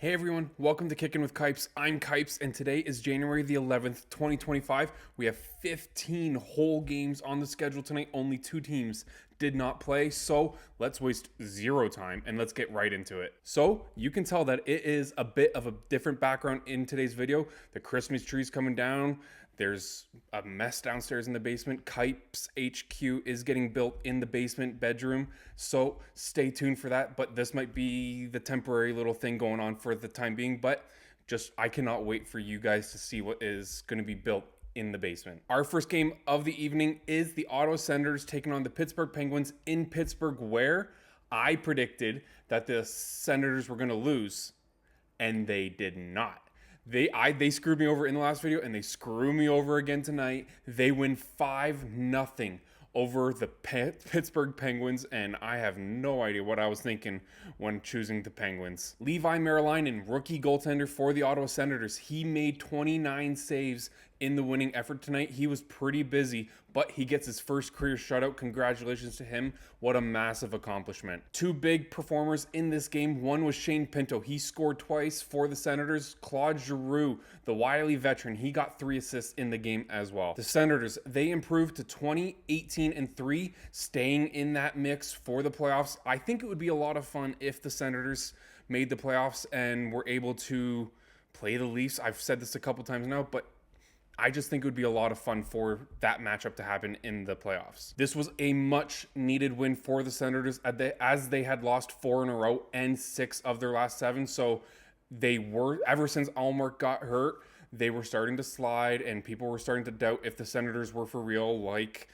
Hey everyone, welcome to Kickin' with Kipes. I'm Kipes, and today is January the 11th, 2025. We have 15 whole games on the schedule tonight. Only two teams did not play, so let's waste zero time and let's get right into it. So you can tell that it is a bit of a different background in today's video. The Christmas tree's coming down. There's a mess downstairs in the basement. Kipes HQ is getting built in the basement bedroom, so stay tuned for that. But this might be the temporary little thing going on for the time being, but I cannot wait for you guys to see what is going to be built in the basement. Our first game of the evening is the Ottawa Senators taking on the Pittsburgh Penguins in Pittsburgh, where I predicted that the Senators were going to lose, and they did not. They screwed me over in the last video, and they screw me over again tonight. They win 5-0 over the Pittsburgh Penguins, and I have no idea what I was thinking when choosing the Penguins. Levi Merrilainen, rookie goaltender for the Ottawa Senators. He made 29 saves in the winning effort tonight. He was pretty busy, but he gets his first career shutout. Congratulations to him. What a massive accomplishment. Two big performers in this game. One was Shane Pinto. He scored twice for the Senators. Claude Giroux, the wily veteran, he got 3 assists in the game as well. The Senators, they improved to 20-18-3, staying in that mix for the playoffs. I think it would be a lot of fun if the Senators made the playoffs and were able to play the Leafs. I've said this a couple times now, but I just think it would be a lot of fun for that matchup to happen in the playoffs. This was a much needed win for the Senators as they had lost 4 in a row and 6 of their last 7. So they were, ever since Allmark got hurt, they were starting to slide, and people were starting to doubt if the Senators were for real. Like,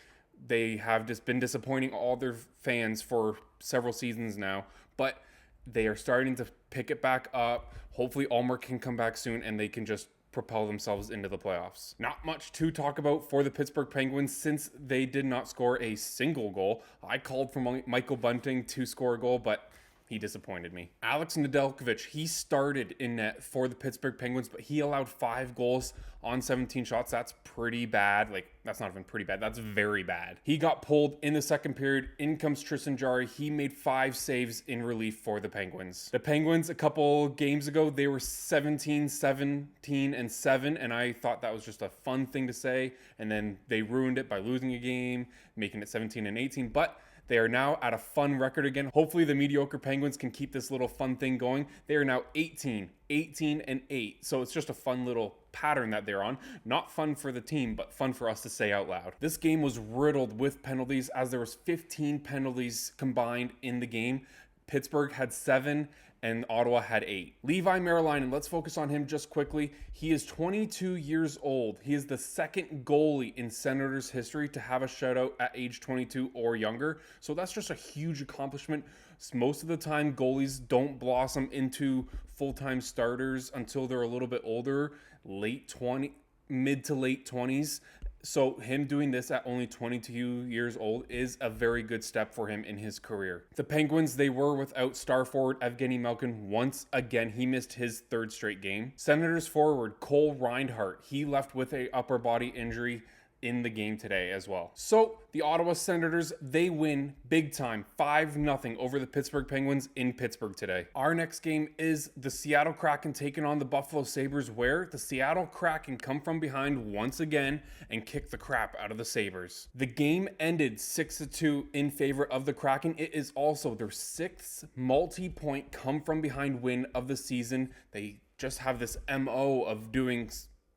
they have just been disappointing all their fans for several seasons now, but they are starting to pick it back up. Hopefully Allmark can come back soon and they can just propel themselves into the playoffs. Not much to talk about for the Pittsburgh Penguins since they did not score a single goal. I called for Michael Bunting to score a goal, but he disappointed me. Alex Nedeljkovic, he started in net for the Pittsburgh Penguins, but he allowed 5 goals on 17 shots. That's pretty bad. Like, that's not even pretty bad. That's very bad. He got pulled in the second period. In comes Tristan Jarry. He made 5 saves in relief for the Penguins. The Penguins, a couple games ago, they were 17-17-7, and I thought that was just a fun thing to say, and then they ruined it by losing a game, making it 17-18, but they are now at a fun record again. Hopefully the mediocre Penguins can keep this little fun thing going. They are now 18-18-8. So it's just a fun little pattern that they're on. Not fun for the team, but fun for us to say out loud. This game was riddled with penalties, as there was 15 penalties combined in the game. Pittsburgh had 7 and Ottawa had 8. Levi Merrilainen, let's focus on him just quickly. He is 22 years old. He is the second goalie in Senators history to have a shutout at age 22 or younger. So that's just a huge accomplishment. Most of the time, goalies don't blossom into full-time starters until they're a little bit older, mid to late 20s. So him doing this at only 22 years old is a very good step for him in his career. The Penguins, they were without star forward Evgeny Malkin once again. He missed his 3rd straight game. Senators forward Cole Reinhardt, he left with a upper body injury in the game today as well. So the Ottawa Senators, they win big time, 5-0 over the Pittsburgh Penguins in Pittsburgh today. Our next game is the Seattle Kraken taking on the Buffalo Sabres, where the Seattle Kraken come from behind once again and kick the crap out of the Sabres. The game ended 6-2 in favor of the Kraken. It is also their 6th multi-point come from behind win of the season. They just have this MO of doing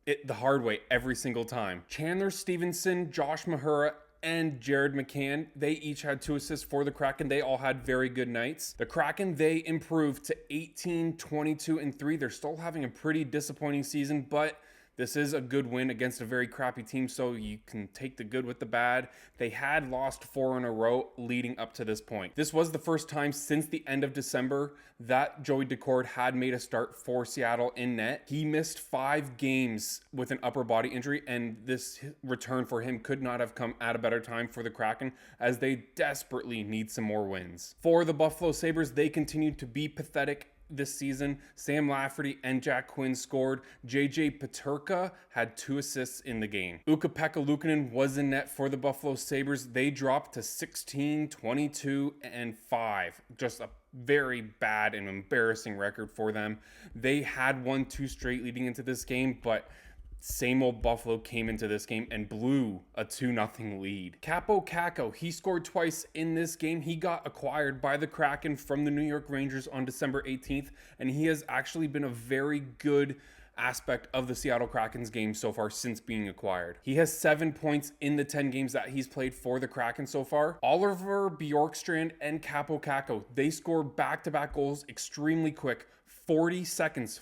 it the hard way every single time. Chandler Stevenson, Josh Mahura, and Jared McCann, they each had 2 assists for the Kraken. They all had very good nights. The Kraken, they improved to 18-22-3. They're still having a pretty disappointing season, but this is a good win against a very crappy team, so you can take the good with the bad. They had lost 4 in a row leading up to this point. This was the first time since the end of December that Joey Daccord had made a start for Seattle in net. He missed 5 games with an upper body injury, and this return for him could not have come at a better time for the Kraken, as they desperately need some more wins. For the Buffalo Sabres, they continued to be pathetic this season. Sam Lafferty and Jack Quinn scored. JJ Peterka had 2 assists in the game. Ukko-Pekka Luukkonen was in net for the Buffalo Sabres. They dropped to 16, 22, and 5. Just a very bad and embarrassing record for them. They had won 2 straight leading into this game, but same old Buffalo came into this game and blew a 2-0 lead. Kaapo Kakko, he scored twice in this game. He got acquired by the Kraken from the New York Rangers on December 18th, and he has actually been a very good aspect of the Seattle Kraken's game so far since being acquired. He has 7 points in the 10 games that he's played for the Kraken so far. Oliver Bjorkstrand and Kaapo Kakko, they scored back-to-back goals extremely quick. 40 seconds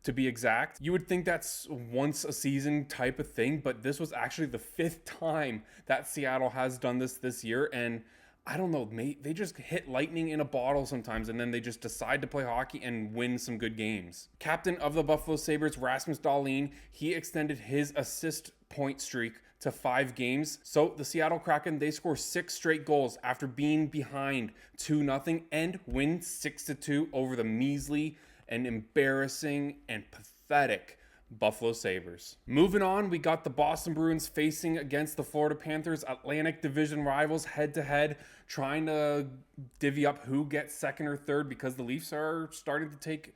to be exact. You would think that's once a season type of thing, but this was actually the 5th time that Seattle has done this year, and I don't know, they just hit lightning in a bottle sometimes, and then they just decide to play hockey and win some good games. Captain of the Buffalo Sabres, Rasmus Dahlin, he extended his assist point streak to 5 games. So the Seattle Kraken, they score 6 straight goals after being behind 2-0 and win 6-2 over the measly and embarrassing and pathetic Buffalo Sabres. Moving on, we got the Boston Bruins facing against the Florida Panthers, Atlantic Division rivals head-to-head, trying to divvy up who gets second or third because the Leafs are starting to take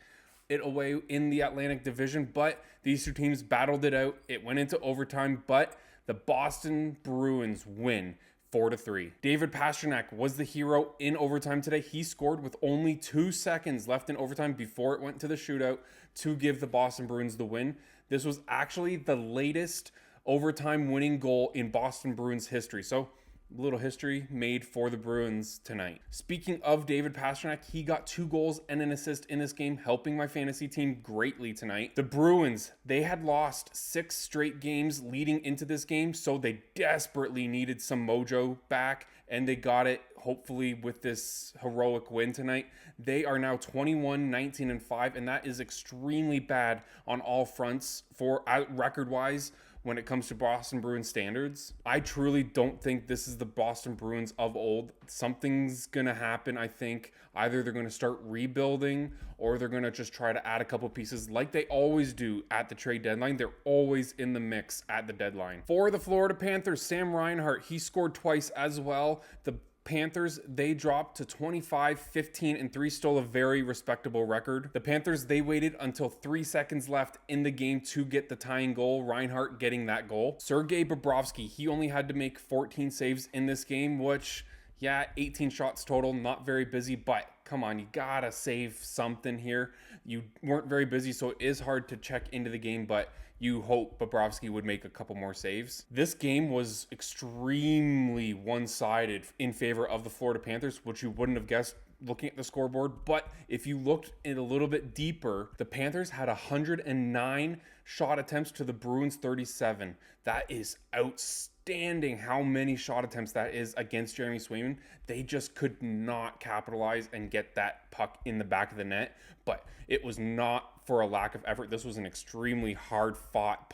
it away in the Atlantic Division, but these 2 teams battled it out. It went into overtime, but the Boston Bruins win 4-3. David Pastrnak was the hero in overtime today. He scored with only 2 seconds left in overtime before it went to the shootout to give the Boston Bruins the win. This was actually the latest overtime winning goal in Boston Bruins history. So a little history made for the Bruins tonight. Speaking of David Pastrnak, he got 2 goals and an assist in this game, helping my fantasy team greatly tonight. The Bruins, they had lost 6 straight games leading into this game, so they desperately needed some mojo back, and they got it hopefully with this heroic win tonight. They are now 21, 19, and 5, and that is extremely bad on all fronts for record-wise. When it comes to Boston Bruins standards, I truly don't think this is the Boston Bruins of old. Something's going to happen, I think. Either they're going to start rebuilding or they're going to just try to add a couple pieces like they always do at the trade deadline. They're always in the mix at the deadline. For the Florida Panthers, Sam Reinhart, he scored twice as well. The Panthers, they dropped to 25, 15, and 3, still a very respectable record. The Panthers, they waited until 3 seconds left in the game to get the tying goal, Reinhart getting that goal. Sergei Bobrovsky, he only had to make 14 saves in this game, which, yeah, 18 shots total, not very busy, but come on, you gotta save something here. You weren't very busy, so it is hard to check into the game, but you hope Bobrovsky would make a couple more saves. This game was extremely one-sided in favor of the Florida Panthers, which you wouldn't have guessed looking at the scoreboard. But if you looked in a little bit deeper, the Panthers had 109 shot attempts to the Bruins 37. That is outstanding how many shot attempts that is against Jeremy Swayman. They just could not capitalize and get that puck in the back of the net. But it was not for a lack of effort. This was an extremely hard-fought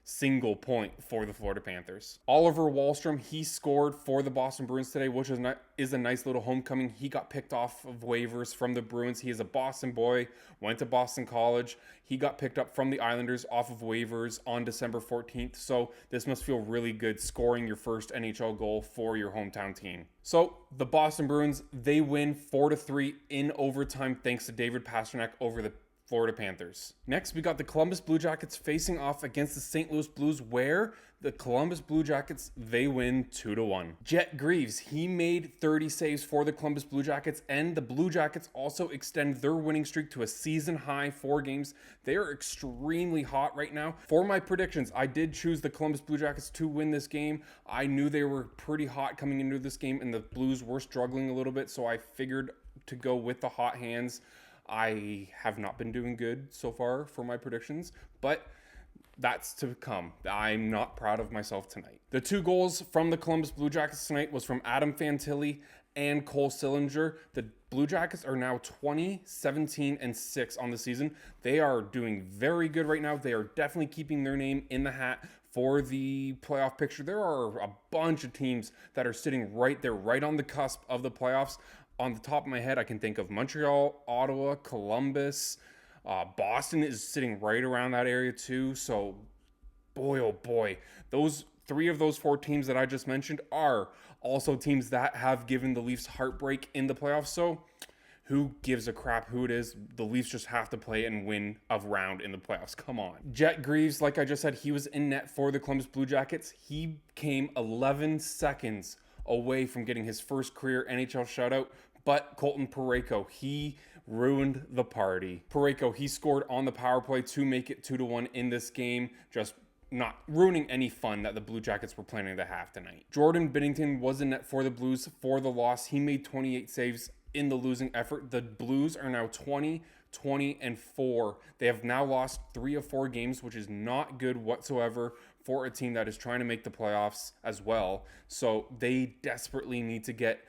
single point for the Florida Panthers. Oliver Wahlstrom, he scored for the Boston Bruins today, which is a nice little homecoming. He got picked off of waivers from the Bruins. He is a Boston boy, went to Boston College. He got picked up from the Islanders off of waivers on December 14th. So this must feel really good scoring your first NHL goal for your hometown team. So the Boston Bruins, they win 4-3 in overtime thanks to David Pastrnak over the Florida Panthers. Next, we got the Columbus Blue Jackets facing off against the St. Louis Blues, where the Columbus Blue Jackets, they win 2-1. Jet Greaves, he made 30 saves for the Columbus Blue Jackets, and the Blue Jackets also extend their winning streak to a season-high 4 games. They are extremely hot right now. For my predictions, I did choose the Columbus Blue Jackets to win this game. I knew they were pretty hot coming into this game, and the Blues were struggling a little bit, so I figured to go with the hot hands. I have not been doing good so far for my predictions, but that's to come. I'm not proud of myself tonight. The 2 goals from the Columbus Blue Jackets tonight was from Adam Fantilli and Cole Sillinger. The Blue Jackets are now 20, 17, and 6 on the season. They are doing very good right now. They are definitely keeping their name in the hat for the playoff picture. There are a bunch of teams that are sitting right there, right on the cusp of the playoffs. on the top of my head, I can think of Montreal, Ottawa, Columbus. Boston is sitting right around that area too. So, boy, oh boy, those 4 teams that I just mentioned are also teams that have given the Leafs heartbreak in the playoffs. So, who gives a crap who it is? The Leafs just have to play and win a round in the playoffs. Come on. Jet Greaves, like I just said, he was in net for the Columbus Blue Jackets. He came 11 seconds away from getting his first career NHL shutout, but Colton Parayko, he ruined the party. Parayko, he scored on the power play to make it 2-1 in this game, just not ruining any fun that the Blue Jackets were planning to have tonight. Jordan Binnington was in net for the Blues for the loss. He made 28 saves in the losing effort. The Blues are now 20-4. They have now lost 3 of 4 games, which is not good whatsoever for a team that is trying to make the playoffs as well. So they desperately need to get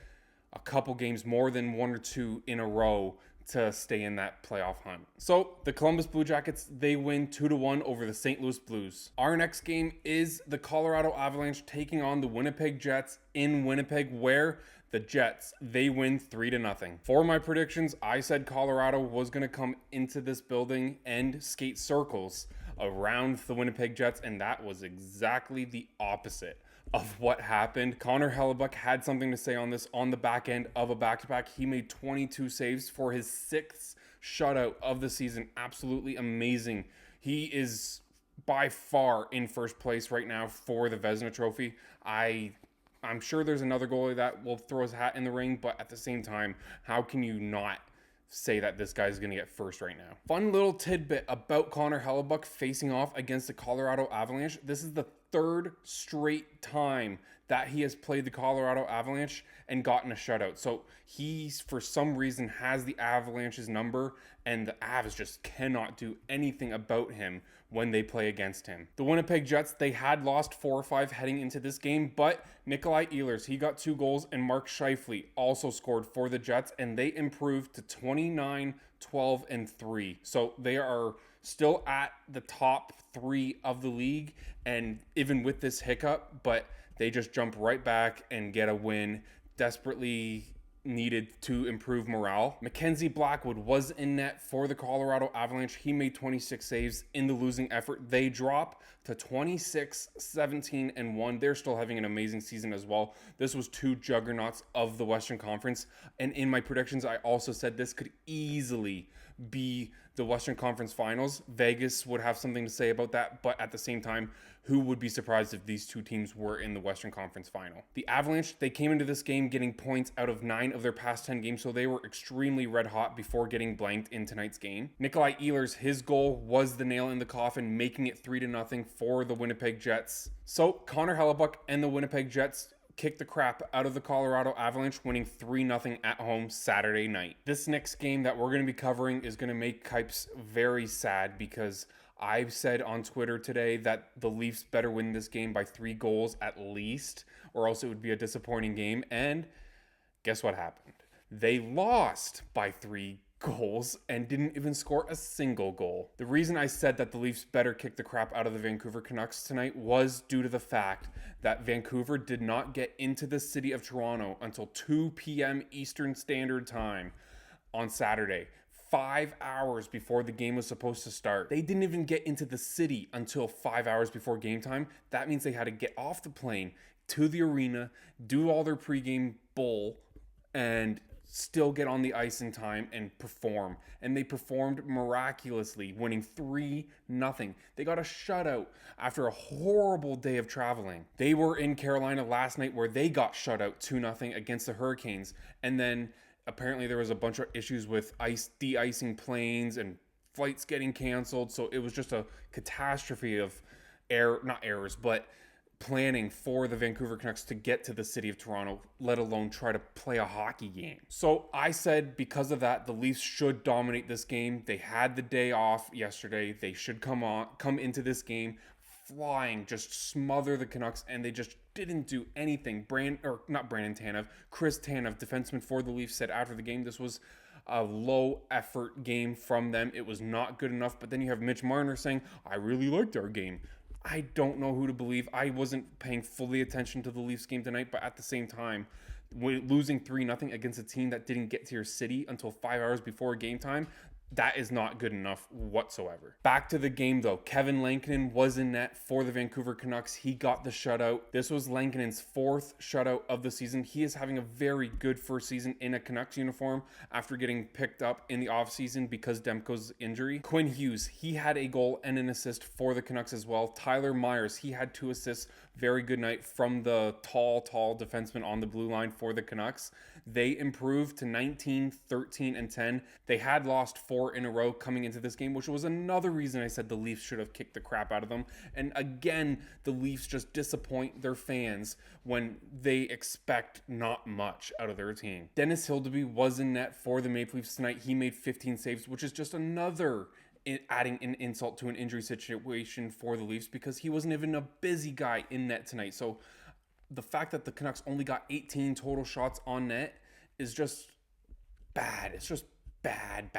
a couple games, more than 1 or 2 in a row, to stay in that playoff hunt. So the Columbus Blue Jackets, they win 2-1 over the St. Louis Blues. Our next game is the Colorado Avalanche taking on the Winnipeg Jets in Winnipeg, where the Jets, they win 3-0. For my predictions, I said Colorado was going to come into this building and skate circles around the Winnipeg Jets, and that was exactly the opposite of what happened. Connor Hellebuck had something to say on this on the back end of a back-to-back. He made 22 saves for his 6th shutout of the season. Absolutely amazing. He is by far in first place right now for the Vezina Trophy. I'm sure there's another goalie that will throw his hat in the ring, but at the same time, how can you not say that this guy's going to get first right now? Fun little tidbit about Connor Hellebuck facing off against the Colorado Avalanche. This is the 3rd straight time that he has played the Colorado Avalanche and gotten a shutout. So he, for some reason, has the Avalanche's number, and the Avs just cannot do anything about him when they play against him. The Winnipeg Jets, they had lost 4 or 5 heading into this game, but Nikolai Ehlers, he got 2 goals, and Mark Scheifele also scored for the Jets, and they improved to 29-12-3. So they are still at the top 3 of the league, and even with this hiccup, but they just jump right back and get a win. Desperately needed to improve morale. Mackenzie Blackwood was in net for the Colorado Avalanche. He made 26 saves in the losing effort. They drop to 26-17-1. They're still having an amazing season as well. This was 2 juggernauts of the Western Conference. And in my predictions, I also said this could easily be the Western Conference Finals. Vegas would have something to say about that, but at the same time, who would be surprised if these 2 teams were in the Western Conference Final? The Avalanche, they came into this game getting points out of 9 of their past 10 games, so they were extremely red hot before getting blanked in tonight's game. Nikolai Ehlers, his goal was the nail in the coffin, making it 3-0 for the Winnipeg Jets. So Connor Hellebuck and the Winnipeg Jets kicked the crap out of the Colorado Avalanche, winning 3-0 at home Saturday night. This next game that we're going to be covering is going to make Kipes very sad, because I've said on Twitter today that the Leafs better win this game by 3 goals at least, or else it would be a disappointing game. And guess what happened? They lost by 3 goals and didn't even score a single goal. The reason I said that the Leafs better kick the crap out of the Vancouver Canucks tonight was due to the fact that Vancouver did not get into the city of Toronto until 2 p.m. Eastern Standard Time on Saturday. 5 hours before the game was supposed to start. They didn't even get into the city until 5 hours before game time. That means they had to get off the plane to the arena, do all their pregame bull, and still get on the ice in time and perform. And they performed miraculously, winning 3-0. They got a shutout after a horrible day of traveling. They were in Carolina last night, where they got shut out 2-0 against the Hurricanes. And then apparently there was a bunch of issues with de-icing planes and flights getting canceled. So it was just a catastrophe of not errors, but planning for the Vancouver Canucks to get to the city of Toronto, let alone try to play a hockey game. So I said because of that, the Leafs should dominate this game. They had the day off yesterday. They should come into this game flying, just smother the Canucks, and they just didn't do anything. Chris Tanev, defenseman for the Leafs, said after the game this was a low effort game from them. It was not good enough. But then you have Mitch Marner saying, I really liked our game. I don't know who to believe. I wasn't paying fully attention to the Leafs game tonight, but at the same time, losing 3-0 against a team that didn't get to your city until 5 hours before game time, that is not good enough whatsoever. Back to the game though. Kevin Lankinen was in net for the Vancouver Canucks. He got the shutout. This was Lankinen's 4th shutout of the season. He is having a very good first season in a Canucks uniform after getting picked up in the offseason because Demko's injury. Quinn Hughes, he had a goal and an assist for the Canucks as well. Tyler Myers, he had 2 assists. Very good night from the tall defenseman on the blue line for the Canucks. They improved to 19, 13, and 10. They had lost 4 in a row coming into this game, which was another reason I said the Leafs should have kicked the crap out of them. And again, the Leafs just disappoint their fans when they expect not much out of their team. Dennis Hildeby was in net for the Maple Leafs tonight. He made 15 saves, which is just another adding an insult to an injury situation for the Leafs because he wasn't even a busy guy in net tonight. So the fact that the Canucks only got 18 total shots on net is just bad. It's just bad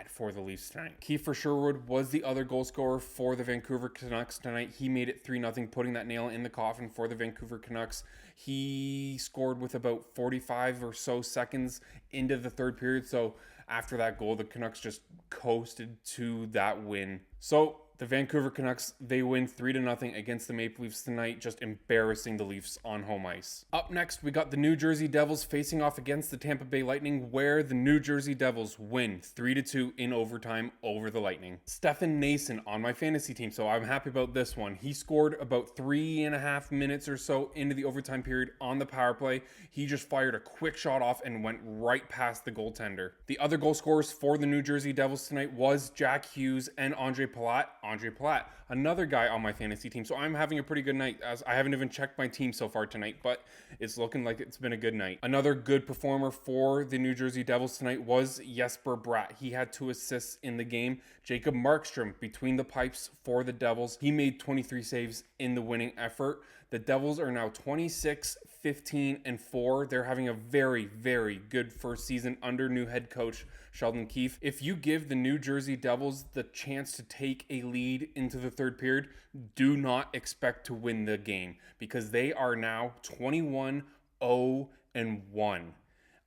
for the Leafs tonight. Kiefer Sherwood was the other goal scorer for the Vancouver Canucks tonight. He made it 3-0, putting that nail in the coffin for the Vancouver Canucks. He scored with about 45 or so seconds into the third period. So after that goal, the Canucks just coasted to that win. So the Vancouver Canucks, they win 3-0 against the Maple Leafs tonight, just embarrassing the Leafs on home ice. Up next, we got the New Jersey Devils facing off against the Tampa Bay Lightning, where the New Jersey Devils win 3-2 in overtime over the Lightning. Stefan Nason on my fantasy team, so I'm happy about this one. He scored about 3.5 minutes or so into the overtime period on the power play. He just fired a quick shot off and went right past the goaltender. The other goal scorers for the New Jersey Devils tonight was Jack Hughes and Andre Palat. Another guy on my fantasy team. So I'm having a pretty good night, as I haven't even checked my team so far tonight, but it's looking like it's been a good night. Another good performer for the New Jersey Devils tonight was Jesper Bratt. He had 2 assists in the game. Jacob Markstrom between the pipes for the Devils. He made 23 saves in the winning effort. The Devils are now 26, 15, and 4. They're having a very, very good first season under new head coach Sheldon Keefe. If you give the New Jersey Devils the chance to take a lead into the third period, do not expect to win the game because they are now 21-0-1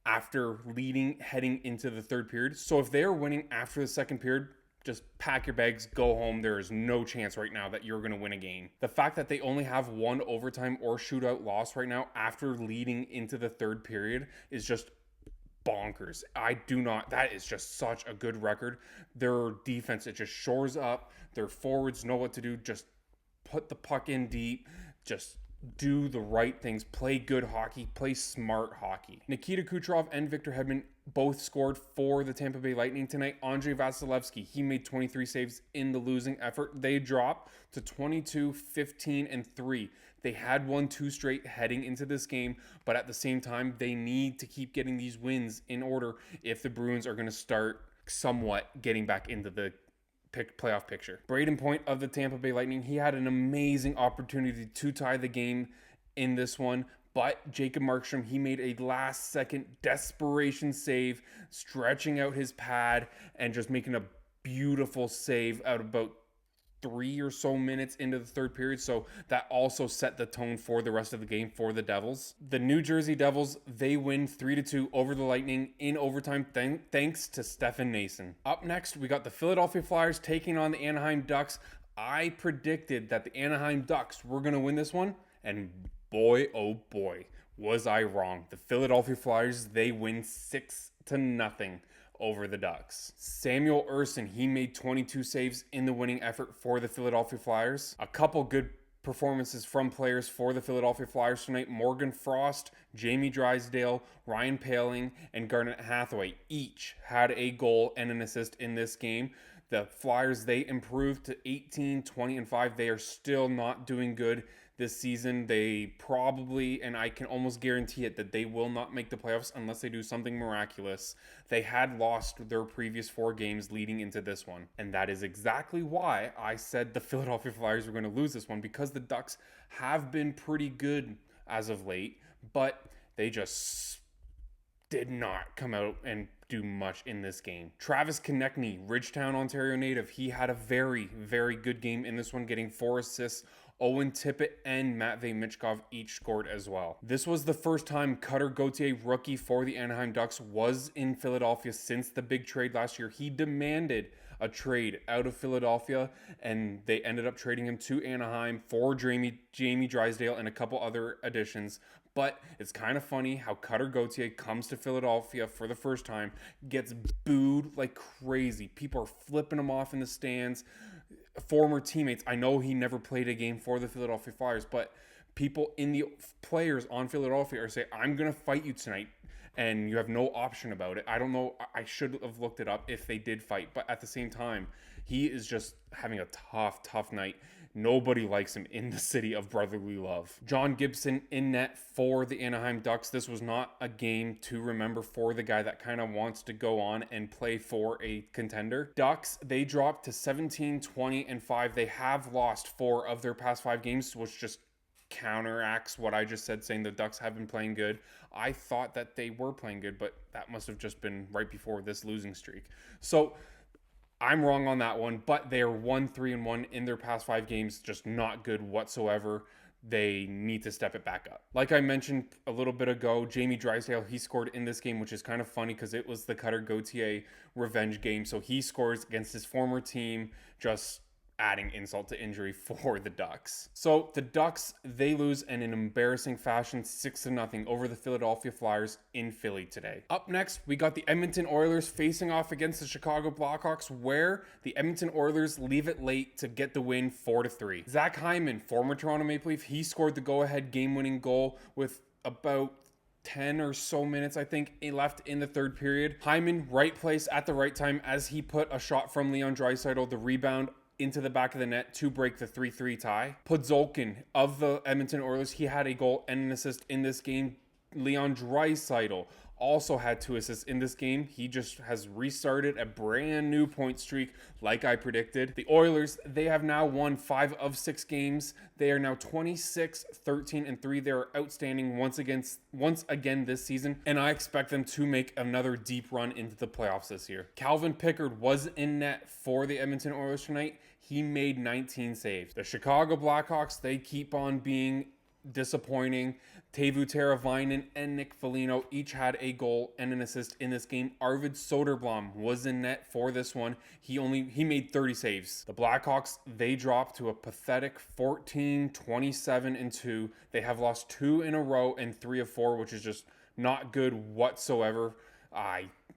after leading heading into the third period. So if they are winning after the second period, just pack your bags, go home. There is no chance right now that you're going to win a game. The fact that they only have 1 overtime or shootout loss right now after leading into the third period is just bonkers. That is just such a good record. Their defense, it just shores up. Their forwards know what to do. Just put the puck in deep. Just do the right things. Play good hockey. Play smart hockey. Nikita Kucherov and Victor Hedman both scored for the Tampa Bay Lightning tonight. Andrei Vasilevsky, he made 23 saves in the losing effort. They dropped to 22, 15, and 3. They had won 2 straight heading into this game, but at the same time, they need to keep getting these wins in order if the Bruins are going to start somewhat getting back into the playoff picture. Braden Point of the Tampa Bay Lightning, he had an amazing opportunity to tie the game in this one, but Jacob Markstrom, he made a last-second desperation save, stretching out his pad and just making a beautiful save out of about 3 or so minutes into the third period. So that also set the tone for the rest of the game for the Devils. The New Jersey Devils, they win 3-2 over the Lightning in overtime thanks to Stefan Nason. Up next, we got the Philadelphia Flyers taking on the Anaheim Ducks. I predicted that the Anaheim Ducks were going to win this one, and boy, oh boy, was I wrong. The Philadelphia Flyers, they win 6-0 over the Ducks. Samuel Ersson, he made 22 saves in the winning effort for the Philadelphia Flyers. A couple good performances from players for the Philadelphia Flyers tonight. Morgan Frost, Jamie Drysdale, Ryan Poehling, and Garnet Hathaway each had a goal and an assist in this game. The Flyers, they improved to 18, 20, and 5. They are still not doing good this season. They probably, and I can almost guarantee it, that they will not make the playoffs unless they do something miraculous. They had lost their previous 4 games leading into this one. And that is exactly why I said the Philadelphia Flyers were going to lose this one, because the Ducks have been pretty good as of late, but they just did not come out and do much in this game. Travis Konechny, Ridgetown, Ontario native, he had a very, very good game in this one, getting 4 assists Owen Tippett and Matvey Michkov each scored as well. This was the first time Cutter Gauthier, rookie for the Anaheim Ducks, was in Philadelphia since the big trade last year. He demanded a trade out of Philadelphia, and they ended up trading him to Anaheim for Jamie Drysdale and a couple other additions. But it's kind of funny how Cutter Gauthier comes to Philadelphia for the first time, gets booed like crazy. People are flipping him off in the stands. Former teammates, I know he never played a game for the Philadelphia Flyers, but people in the players on Philadelphia are saying, I'm going to fight you tonight, and you have no option about it. I don't know. I should have looked it up if they did fight, but at the same time, he is just having a tough night. Nobody likes him in the city of brotherly love. John Gibson in net for the Anaheim Ducks. This was not a game to remember for the guy that kind of wants to go on and play for a contender. Ducks, they dropped to 17, 20, and 5. They have lost 4 of their past 5 games, which just counteracts what I just said, saying the Ducks have been playing good. I thought that they were playing good, but that must have just been right before this losing streak. So I'm wrong on that one, but they are 1-3-1 in their past 5 games, just not good whatsoever. They need to step it back up. Like I mentioned a little bit ago, Jamie Drysdale, he scored in this game, which is kind of funny because it was the Cutter Gauthier revenge game. So he scores against his former team, just adding insult to injury for the Ducks. So the Ducks, they lose in an embarrassing fashion, 6-0 over the Philadelphia Flyers in Philly today. Up next, we got the Edmonton Oilers facing off against the Chicago Blackhawks, where the Edmonton Oilers leave it late to get the win 4-3. Zach Hyman, former Toronto Maple Leaf, he scored the go-ahead game-winning goal with about 10 or so minutes, I think, left in the third period. Hyman, right place at the right time as he put a shot from Leon Draisaitl, the rebound into the back of the net to break the 3-3 tie. Podzolkin of the Edmonton Oilers, he had a goal and an assist in this game. Leon Draisaitl also had 2 assists in this game. He just has restarted a brand new point streak like I predicted. The Oilers, they have now won 5 of 6 games. They are now 26, 13, and 3. They're outstanding once again this season, and I expect them to make another deep run into the playoffs this year. Calvin Pickard was in net for the Edmonton Oilers tonight. He made 19 saves. The Chicago Blackhawks, they keep on being disappointing. Teuvo Teravainen and Nick Foligno each had a goal and an assist in this game. Arvid Soderblom was in net for this one. He made 30 saves. The Blackhawks, they dropped to a pathetic 14, 27, and 2. They have lost 2 in a row and 3 of 4, which is just not good whatsoever.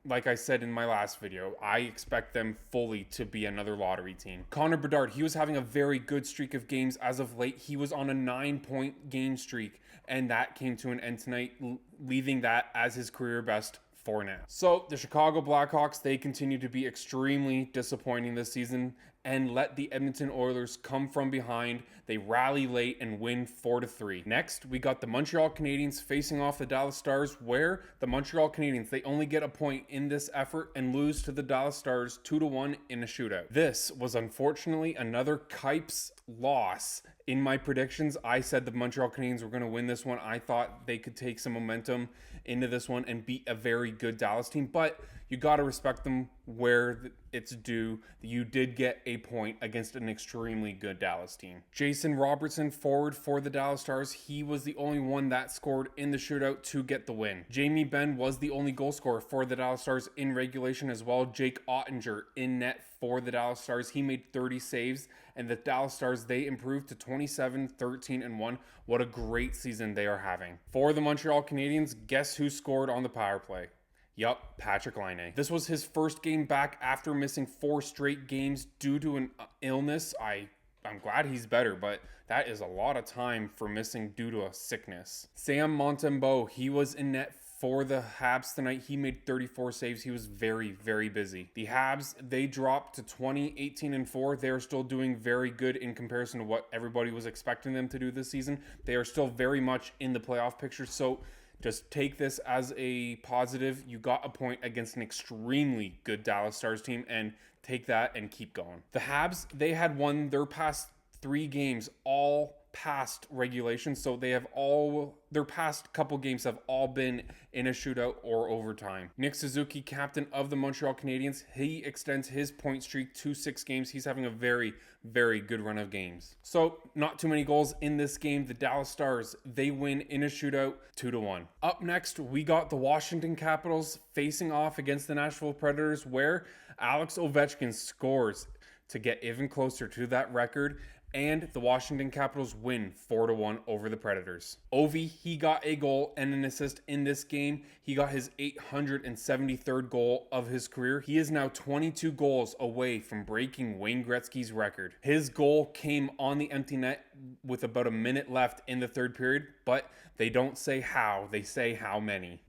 Like I said in my last video, I expect them fully to be another lottery team. Connor Bedard, he was having a very good streak of games as of late. He was on a 9-point game streak, and that came to an end tonight, leaving that as his career best for now. So the Chicago Blackhawks, they continue to be extremely disappointing this season and let the Edmonton Oilers come from behind. They rally late and win 4-3. Next, we got the Montreal Canadiens facing off the Dallas Stars, where the Montreal Canadiens, they only get a point in this effort and lose to the Dallas Stars 2-1 in a shootout. This was unfortunately another Kipes loss. In my predictions, I said the Montreal Canadiens were going to win this one. I thought they could take some momentum into this one and beat a very good Dallas team, but you got to respect them where it's due. You did get a point against an extremely good Dallas team. Jason Robertson, forward for the Dallas Stars, he was the only one that scored in the shootout to get the win. Jamie Benn was the only goal scorer for the Dallas Stars in regulation as well. Jake Ottinger in net for the Dallas Stars. He made 30 saves, and the Dallas Stars, they improved to 27, 13, and 1. What a great season they are having. For the Montreal Canadiens, guess who scored on the power play? Yup, Patrick Laine. This was his first game back after missing 4 straight games due to an illness. I'm glad he's better, but that is a lot of time for missing due to a sickness. Sam Montembeault, he was in net for the Habs tonight. He made 34 saves. He was very, very busy. The Habs, they dropped to 20, 18, and 4. They're still doing very good in comparison to what everybody was expecting them to do this season. They are still very much in the playoff picture, so just take this as a positive. You got a point against an extremely good Dallas Stars team, and take that and keep going. The Habs, they had won their past 3 games all past regulation, so they have all their past couple games have all been in a shootout or overtime. Nick Suzuki, captain of the Montreal Canadiens, he extends his point streak to 6 games. He's having a very good run of games. So not too many goals in this game. The Dallas Stars, they win in a shootout 2-1. Up next, we got the Washington Capitals facing off against the Nashville Predators, where Alex Ovechkin scores to get even closer to that record, and the Washington Capitals win 4-1 over the Predators. Ovi, he got a goal and an assist in this game. He got his 873rd goal of his career. He is now 22 goals away from breaking Wayne Gretzky's record. His goal came on the empty net with about a minute left in the third period, but they don't say how, they say how many.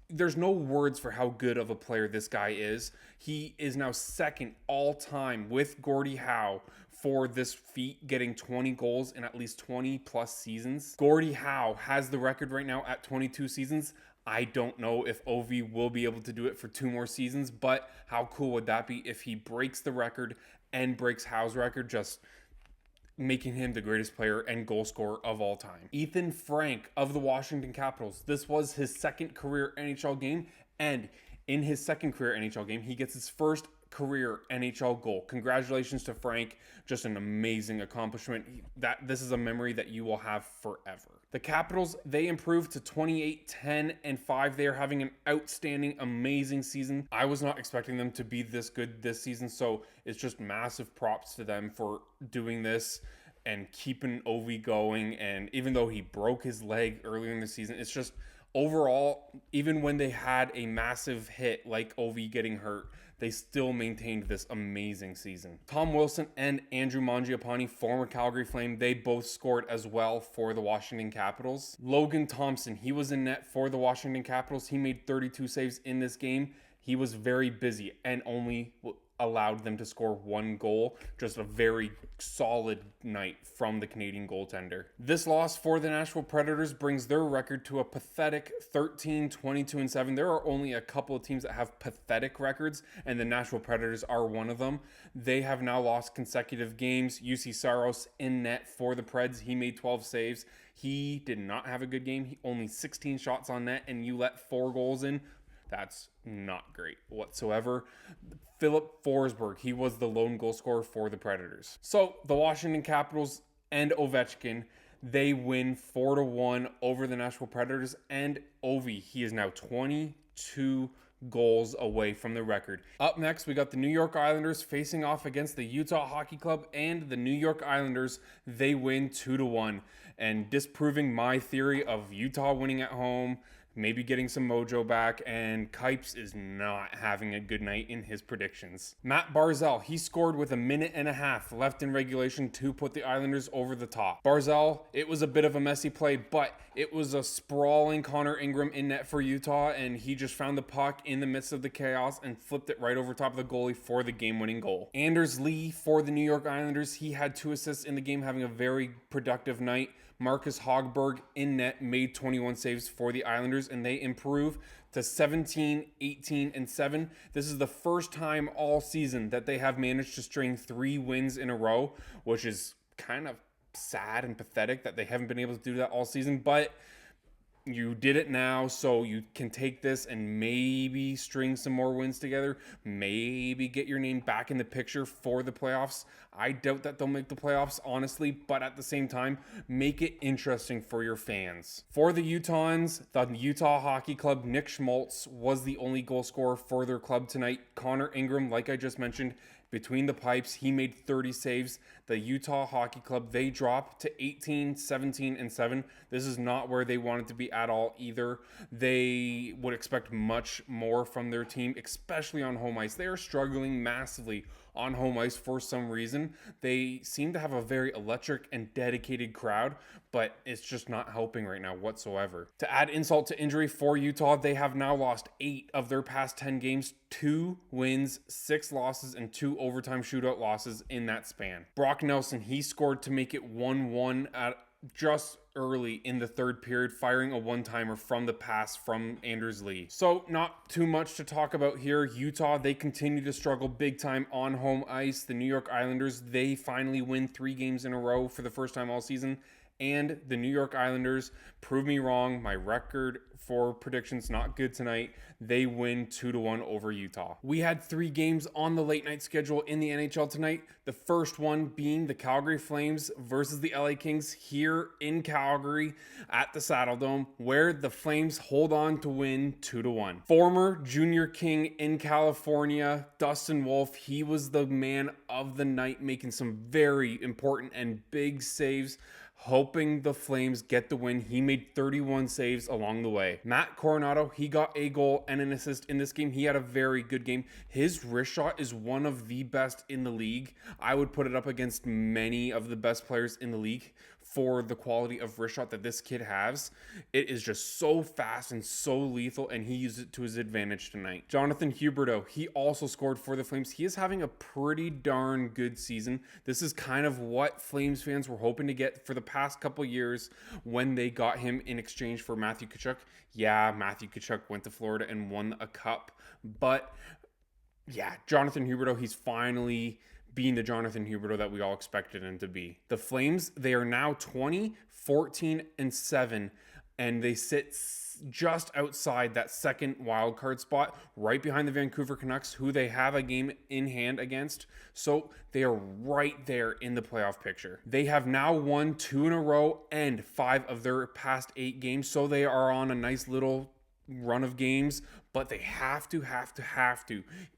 There's no words for how good of a player this guy is. He is now second all time with Gordie Howe for this feat, getting 20 goals in at least 20 plus seasons. Gordie Howe has the record right now at 22 seasons. I don't know if Ovi will be able to do it for 2 more seasons, but how cool would that be if he breaks the record and breaks Howe's record, just making him the greatest player and goal scorer of all time. Ethan Frank of the Washington Capitals. This was his second career NHL game, and in his second career NHL game, he gets his first career NHL goal. Congratulations to Frank. Just an amazing accomplishment. This is a memory that you will have forever. The Capitals, they improved to 28-10-5. They are having an outstanding, amazing season. I was not expecting them to be this good this season, so it's just massive props to them for doing this and keeping Ovi going. And even though he broke his leg earlier in the season, it's just overall, even when they had a massive hit like Ovi getting hurt, they still maintained this amazing season. Tom Wilson and Andrew Mangiapane, former Calgary Flame, they both scored as well for the Washington Capitals. Logan Thompson, he was in net for the Washington Capitals. He made 32 saves in this game. He was very busy and only allowed them to score 1 goal. Just a very solid night from the Canadian goaltender. This loss for the Nashville Predators brings their record to a pathetic 13-22-7. There are only a couple of teams that have pathetic records, and the Nashville Predators are one of them. They have now lost consecutive games. UC Saros in net for the Preds. He made 12 saves. He did not have a good game. He only 16 shots on net, and you let 4 goals in. That's not great whatsoever. Philip Forsberg, he was the lone goal scorer for the Predators. So the Washington Capitals and Ovechkin, they win 4-1 over the Nashville Predators. And Ovi, he is now 22 goals away from the record. Up next, we got the New York Islanders facing off against the Utah Hockey Club, and the New York Islanders, they win 2-1, and disproving my theory of Utah winning at home, maybe getting some mojo back, and Kipes is not having a good night in his predictions. Matt Barzal, he scored with 1.5 minutes left in regulation to put the Islanders over the top. Barzal, it was a bit of a messy play, but it was a sprawling Connor Ingram in net for Utah, and he just found the puck in the midst of the chaos and flipped it right over top of the goalie for the game-winning goal. Anders Lee for the New York Islanders, he had 2 assists in the game, having a very productive night. Marcus Hogberg in net made 21 saves for the Islanders, and they improve to 17-18-7. This is the first time all season that they have managed to string 3 wins in a row, which is kind of sad and pathetic that they haven't been able to do that all season, but you did it now, so you can take this and maybe string some more wins together, maybe get your name back in the picture for the playoffs. I doubt that they'll make the playoffs, honestly, but at the same time, make it interesting for your fans. For the Utahns, the Utah Hockey Club, Nick Schmaltz was the only goal scorer for their club tonight. Connor Ingram, like I just mentioned, between the pipes, he made 30 saves. The Utah Hockey Club, they dropped to 18-17-7. This is not where they wanted to be at all either. They would expect much more from their team, especially on home ice. They are struggling massively on home ice for some reason. They seem to have a very electric and dedicated crowd, but it's just not helping right now whatsoever. To add insult to injury for Utah, they have now lost 8 of their past 10 games, 2 wins, 6 losses, and 2 overtime shootout losses in that span. Brock Nelson, he scored to make it 1-1 just early in the third period, firing a one-timer from the pass from Anders Lee. So not too much to talk about here. Utah, they continue to struggle big time on home ice. The New York Islanders, they finally win 3 games in a row for the first time all season. And the New York Islanders prove me wrong. My record for predictions not good tonight. They win 2-1 over Utah. We had 3 games on the late night schedule in the NHL tonight. The first one being the Calgary Flames versus the LA Kings here in Calgary at the Saddledome, where the Flames hold on to win 2-1. Former Junior King in California, Dustin Wolf, he was the man of the night, making some very important and big saves, hoping the Flames get the win. He made 31 saves along the way. Matt Coronado, he got a goal and an assist in this game. He had a very good game. His wrist shot is one of the best in the league. I would put it up against many of the best players in the league for the quality of wrist shot that this kid has. It is just so fast and so lethal, and he used it to his advantage tonight. Jonathan Huberdeau, he also scored for the Flames. He is having a pretty darn good season. This is kind of what Flames fans were hoping to get for the past couple years when they got him in exchange for Matthew Tkachuk. Yeah, Matthew Tkachuk went to Florida and won a cup, but yeah, Jonathan Huberdeau, he's finally being the Jonathan Huberdeau that we all expected him to be. The Flames, they are now 20, 14, and 7, and they sit just outside that second wild card spot, right behind the Vancouver Canucks, who they have a game in hand against. So they are right there in the playoff picture. They have now won 2 in a row and 5 of their past 8 games, so they are on a nice little run of games, but they have to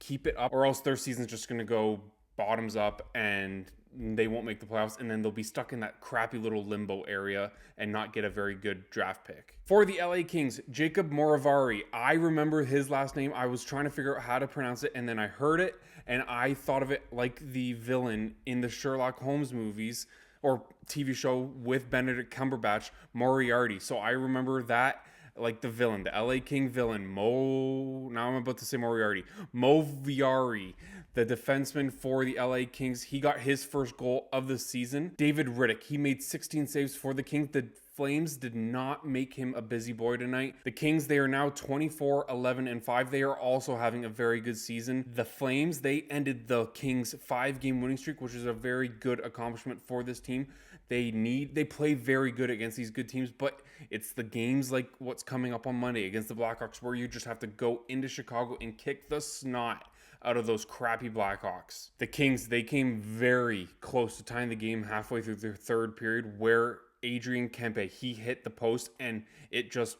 keep it up, or else their season's just going to go bottoms up and they won't make the playoffs, and then they'll be stuck in that crappy little limbo area and not get a very good draft pick. For the LA Kings, Jacob Moravari, I remember his last name. I was trying to figure out how to pronounce it, and then I heard it and I thought of it like the villain in the Sherlock Holmes movies or TV show with Benedict Cumberbatch, Moriarty. So I remember that like the villain, the LA King villain, now I'm about to say Moriarty, Viari, the defenseman for the LA Kings. He got his first goal of the season. David Riddick, he made 16 saves for the Kings. The Flames did not make him a busy boy tonight. The Kings, they are now 24, 11, and 5. They are also having a very good season. The Flames, they ended the Kings' 5-game winning streak, which is a very good accomplishment for this team. They play very good against these good teams, but it's the games like what's coming up on Monday against the Blackhawks where you just have to go into Chicago and kick the snot out of those crappy Blackhawks. The Kings, they came very close to tying the game halfway through their third period where Adrian Kempe, he hit the post and it just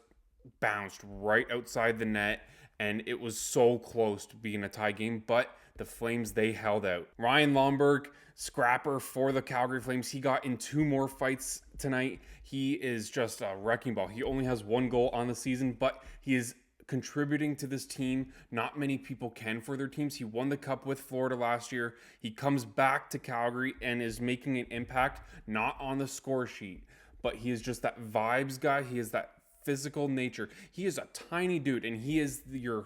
bounced right outside the net, and it was so close to being a tie game, but the Flames, they held out. Ryan Lomberg, scrapper for the Calgary Flames, he got in 2 more fights tonight. He is just a wrecking ball. He only has 1 goal on the season, but he is contributing to this team. Not many people can for their teams. He won the cup with Florida last year. He comes back to Calgary and is making an impact, not on the score sheet, but he is just that vibes guy. He is that physical nature. He is a tiny dude, and he is your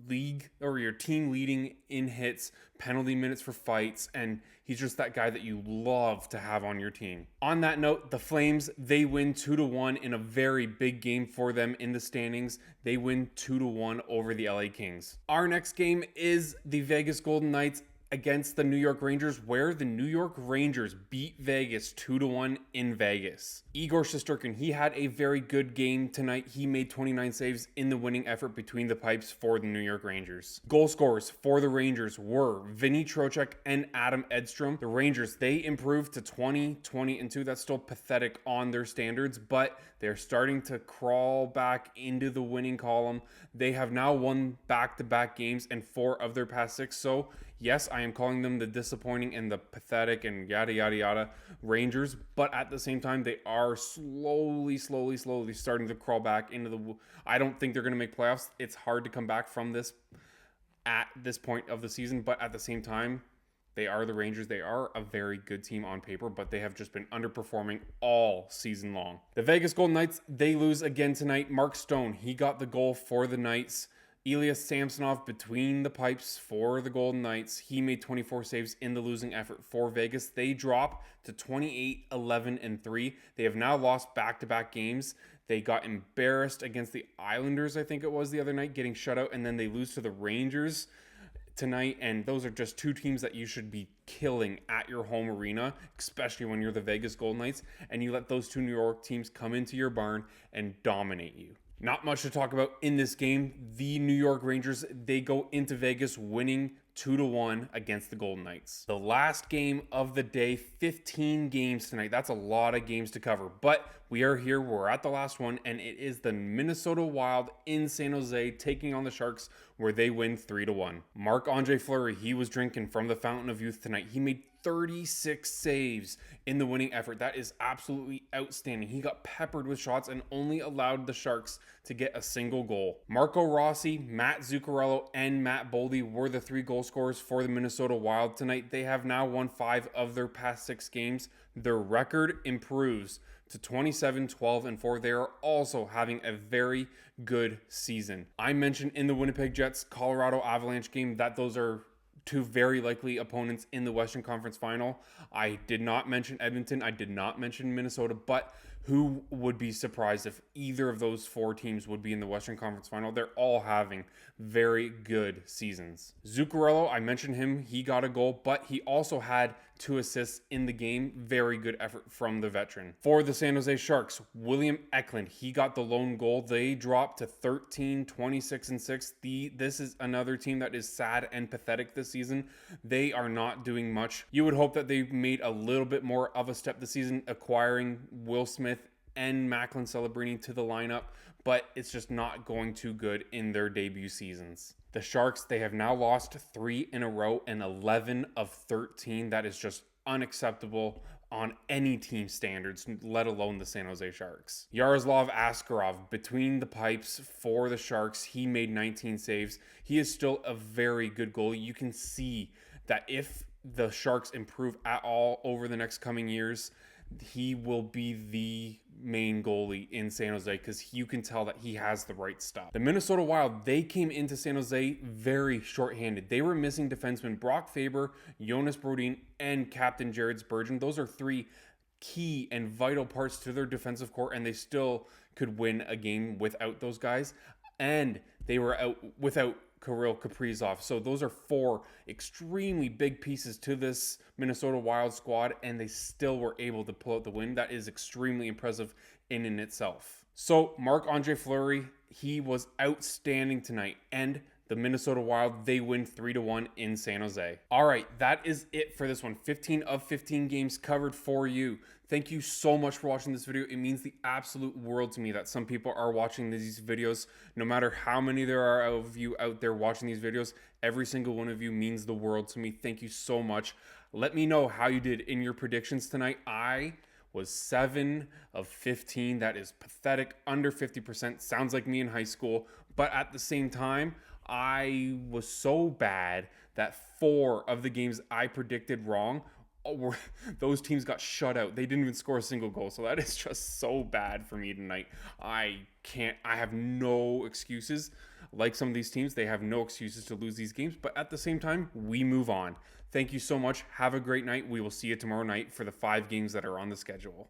league or your team leading in hits, penalty minutes for fights, and he's just that guy that you love to have on your team. On that note, the Flames, they win 2-1 in a very big game for them in the standings. They win 2-1 over the LA Kings. Our next game is the Vegas Golden Knights against the New York Rangers, where the New York Rangers beat Vegas 2-1 in Vegas. Igor Shesterkin, he had a very good game tonight. He made 29 saves in the winning effort between the pipes for the New York Rangers. Goal scorers for the Rangers were Vinny Trocheck and Adam Edstrom. The Rangers, they improved to 20, 20, and 2. That's still pathetic on their standards, but they're starting to crawl back into the winning column. They have now won back-to-back games in 4 of their past 6, so yes, I am calling them the disappointing and the pathetic and yada, yada, yada Rangers, but at the same time, they are slowly starting to crawl back into the... I don't think they're going to make playoffs. It's hard to come back from this at this point of the season, but at the same time, they are the Rangers. They are a very good team on paper, but they have just been underperforming all season long. The Vegas Golden Knights, they lose again tonight. Mark Stone, he got the goal for the Knights. Ilya Samsonov between the pipes for the Golden Knights. He made 24 saves in the losing effort for Vegas. They drop to 28, 11, and 3. They have now lost back-to-back games. They got embarrassed against the Islanders, I think it was the other night, getting shut out, and then they lose to the Rangers tonight. And those are just two teams that you should be killing at your home arena, especially when you're the Vegas Golden Knights, and you let those two New York teams come into your barn and dominate you. Not much to talk about in this game. The New York Rangers, they go into Vegas winning 2-1 against the Golden Knights. The last game of the day, 15 games tonight. That's a lot of games to cover, but we are here. We're at the last one, and it is the Minnesota Wild in San Jose taking on the Sharks, where they win 3-1. Marc-Andre Fleury, he was drinking from the fountain of youth tonight. He made 36 saves in the winning effort. That is absolutely outstanding. He got peppered with shots and only allowed the Sharks to get a single goal. Marco Rossi, Matt Zuccarello, and Matt Boldy were the 3 goal scorers for the Minnesota Wild tonight. They have now won 5 of their past 6 games. Their record improves to 27, 12, and 4. They are also having a very good season. I mentioned in the Winnipeg Jets Colorado Avalanche game that those are 2 very likely opponents in the Western Conference Final. I did not mention Edmonton. I did not mention Minnesota, but who would be surprised if either of those 4 teams would be in the Western Conference Final? They're all having very good seasons. Zuccarello, I mentioned him. He got a goal, but he also had 2 assists in the game. Very good effort from the veteran. For the San Jose Sharks, William Eklund, he got the lone goal. They dropped to 13, 26, and 6. This is another team that is sad and pathetic this season. They are not doing much. You would hope that they made a little bit more of a step this season, acquiring Will Smith and Macklin Celebrini to the lineup, but it's just not going too good in their debut seasons. The Sharks, they have now lost 3 in a row and 11 of 13. That is just unacceptable on any team standards, let alone the San Jose Sharks. Yaroslav Askarov between the pipes for the Sharks. He made 19 saves. He is still a very good goalie. You can see that if the Sharks improve at all over the next coming years, he will be the main goalie in San Jose because you can tell that he has the right stuff. The Minnesota Wild, they came into San Jose very shorthanded. They were missing defensemen Brock Faber, Jonas Brodin, and Captain Jared Spurgeon. Those are 3 key and vital parts to their defensive core, and they still could win a game without those guys. And they were out without Kirill Kaprizov. So those are 4 extremely big pieces to this Minnesota Wild squad, and they still were able to pull out the win. That is extremely impressive in and itself. So Marc-Andre Fleury, he was outstanding tonight, and the Minnesota Wild, they win 3-1 in San Jose. All right, that is it for this one. 15 of 15 games covered for you. Thank you so much for watching this video. It means the absolute world to me that some people are watching these videos. No matter how many there are of you out there watching these videos, every single one of you means the world to me. Thank you so much. Let me know how you did in your predictions tonight. I was 7 of 15. That is pathetic. Under 50%. Sounds like me in high school. But at the same time, I was so bad that 4 of the games I predicted wrong, those teams got shut out. They didn't even score a single goal. So that is just so bad for me tonight. I have no excuses. Like some of these teams, they have no excuses to lose these games. But at the same time, we move on. Thank you so much. Have a great night. We will see you tomorrow night for the 5 games that are on the schedule.